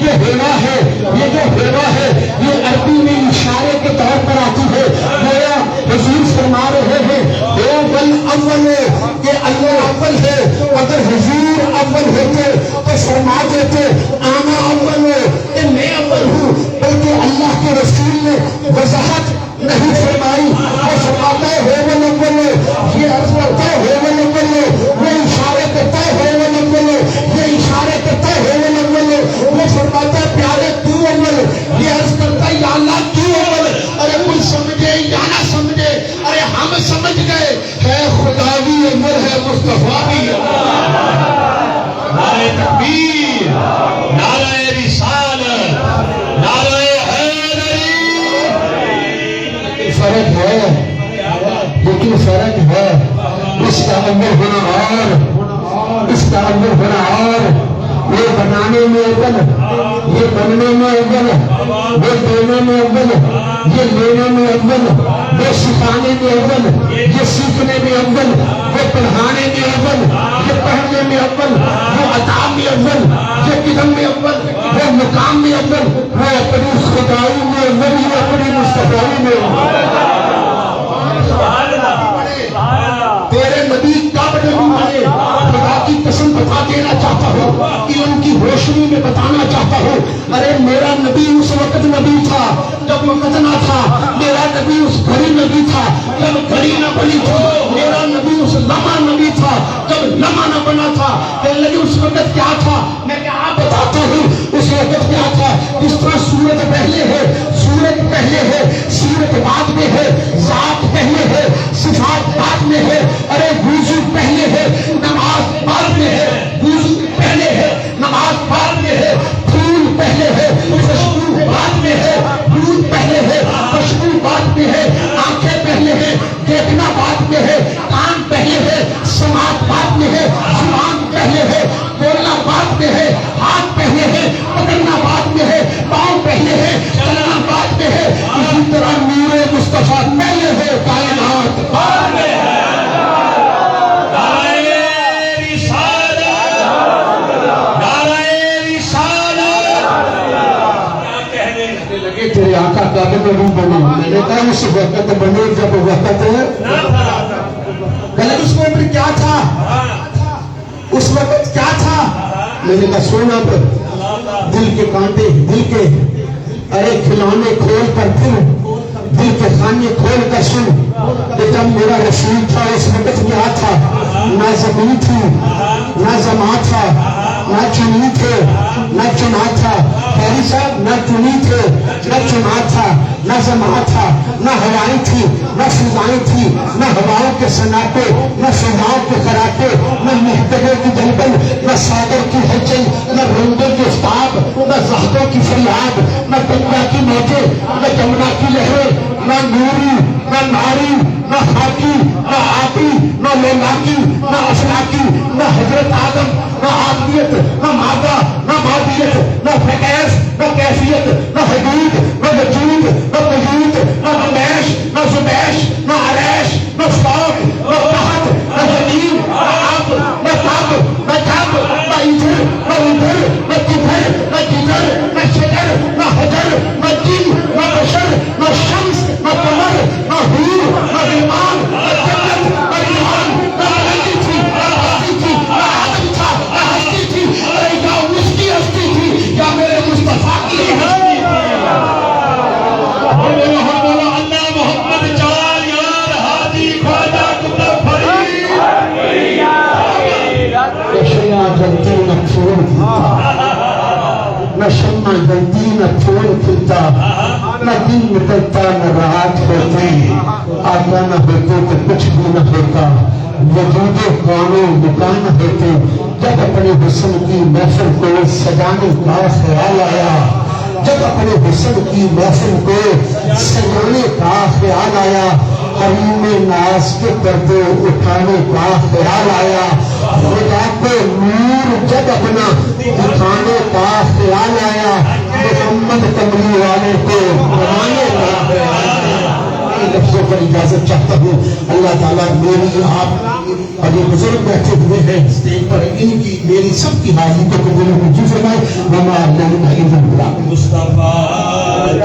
جو ہیوا ہے یہ عربی میں اشارے کے طور پر آتی ہے. گویا حضور فرما رہے ہیں اول کہ اللہ اول ہے. اگر حضور اول ہوتے تو فرما دیتے آنا اول کہ میں اول ہوں. بلکہ اللہ کے رسول نے وضاحت نہیں فرمائی. وہ فرماتا ہے اول یہ عرض کرتا ہے اول وہ اشارے کرتا ہے اول یہ اشارے کرتا ہے اول. وہ فرماتا ہے پیارے تو اول. یہ عرض کرتا ہے یا اللہ تو اول. ارے کوئی سمجھے یا نہ سمجھے, ارے ہم سمجھ گئے ہے خدا بھی اول ہے, مصطفیٰ بھی اول. نعرہ تکبیر, نعرہ رسالت, نعرہ حیدری. فرق ہے لیکن فرق ہے اس کا اندر ہونا اور اس کا اندر ہونا اور. یہ بنانے میں اول, یہ بننے میں اول, وہ دینے میں اول, یہ لینے میں اول, وہ سکھانے میں اول, یہ سیکھنے میں اول, وہ پڑھانے میں اول, یہ پڑھنے میں اول, وہ عطا میں اول, یہ قدم میں اول, وہ مقام میں اول, وہ اپنی خدائی میں اول, وہ اپنی مصطفائی میں اول. تیرے نبی کب نبی بنے, خدا کی قسم بتا دینا چاہتا ہوں کہ ان کی روشنی میں بتانا چاہتا ہوں. ارے میرا نبی اس وقت نبی تھا جب وقت نہ تھا. میرا نبی اس گھڑی نبی تھا جب گھڑی نہ بنی تھی. میرا نبی اس لمحہ نبی تھا جب لمحہ نہ بنا تھا. کہنے لگے اس وقت کیا تھا, میں کیا آپ بتاتا ہوں اس وقت کیا تھا. جس طرح سورت پہلے ہے, سورت پہلے ہے, سیرت بعد میں ہے, ذات پہلے ہے, صفات بعد میں ہے. ارے وضو پہلے ہے, نماز بعد میں ہے. وضو پہلے ہے, نماز بعد میں ہے. پھول پہلے ہے, خوشبو بعد میں ہے. دودھ پہلے ہے, خوشبو بعد میں ہے. آنکھیں پہلے ہے, دیکھنا بعد میں ہے. کان پہلے ہے, سماعت بعد میں ہے. زبان پہلے ہے, بولنا بعد میں ہے. ہاتھ پہلے ہے, پکڑنا بعد میں ہے. پاؤں پہلے ہے, چلنا بعد میں ہے. اسی طرح نور مصطفیٰ پہلے ہے, کائنات بعد میں ہے. تیرے آقا کب نبی بنے, میں نے کہا اس وقت بنے جب وقت. غلط اس میں کیا تھا, اس وقت کیا تھا. میں نے کہا سونا پر دل کے کانٹے, دل کے ارے کھلونے کھول کر پھر, دل کے خانے کھول کر سن. جب میرا رسول تھا اس وقت کیا تھا, نہ زمین تھی, نہ زماں تھا, نہ چنی تھے, نہ چنا تھا. قاری صاحب نہ چنی تھے, نہ چنا تھا, نہ زماں تھا, نہ ہوائیں تھی, نہ فضائیں تھی, نہ ہواؤں کے سناٹے, نہ فضاؤں کے خراٹے, نہ محتگے کی دلبل, نہ ساگر کی ہلچل, نہ رنگوں کے افتاب, نہ زہدوں کی فریاد, نہ گنگا کی موجیں, نہ جمنا کی لہریں, نہ نوری, نہ ناری, نہ خاکی, نہ آبی, نہ لیلاکی, نہ افلاکی, نہ حضرت آدم, نہ آدمیت, نہ مادہ, نہ مادیت, نہ فکیس, نہ کیفیت, نہ حدود, نہ وجود, نہ قیود, نہ نمیش, نہ زبیش, نہ عریش, نہ فوق, نہ تحت, نہ زمین, نہ آب, نہ تاب, نہ جب, نہ ادھر, نہ ادھر, نہ کدھر, نہ جدھر, نہ شجر, نہ حجر, نہ جن, نہ بشر, نہ شمس, نہ قمر, نہ حور, نہ ایمان, نہ جنت, نہ ایمان, نہ بلندی تھی, نہ ہستی تھی, نہ آدم تھا, نہ ہستی تھی. ارے یا اس کی ہستی تھی یا میرے مصطفیٰ کی ہستی تھی. اللہ محمد چار یار حاجی خواجہ قطب فرید. شمع جلتی نہ پھول کھلتا, نہ شمع جلتی نہ پھول کھلتا, نہ دن نکلتا نہ رات ہوتی. آقا نہ ہوتے تو کچھ بھی نہ ہوتا, وجود کانوں مکان ہوتے. جب اپنے حسن کی محفل کو سجانے کا خیال آیا, جب اپنے حسن کی محفل کو سجانے کا خیال آیا, حریم ناز کے پردے اٹھانے کا خیال آیا, خدا کو نور جب اپنا دکھانے کا خیال آیا, محمد کملی والے کو بنانے کا خیال آیا. لفظوں پر اجازت چاہتا ہوں. اللہ تعالیٰ میری آپ اور یہ بزرگ بیٹھے ہوئے ہیں اسٹیج پر, ان کی میری سب کی حاضری کو قبول منظور فرمائے. وما لنا الا البلاغ. مصطفیٰ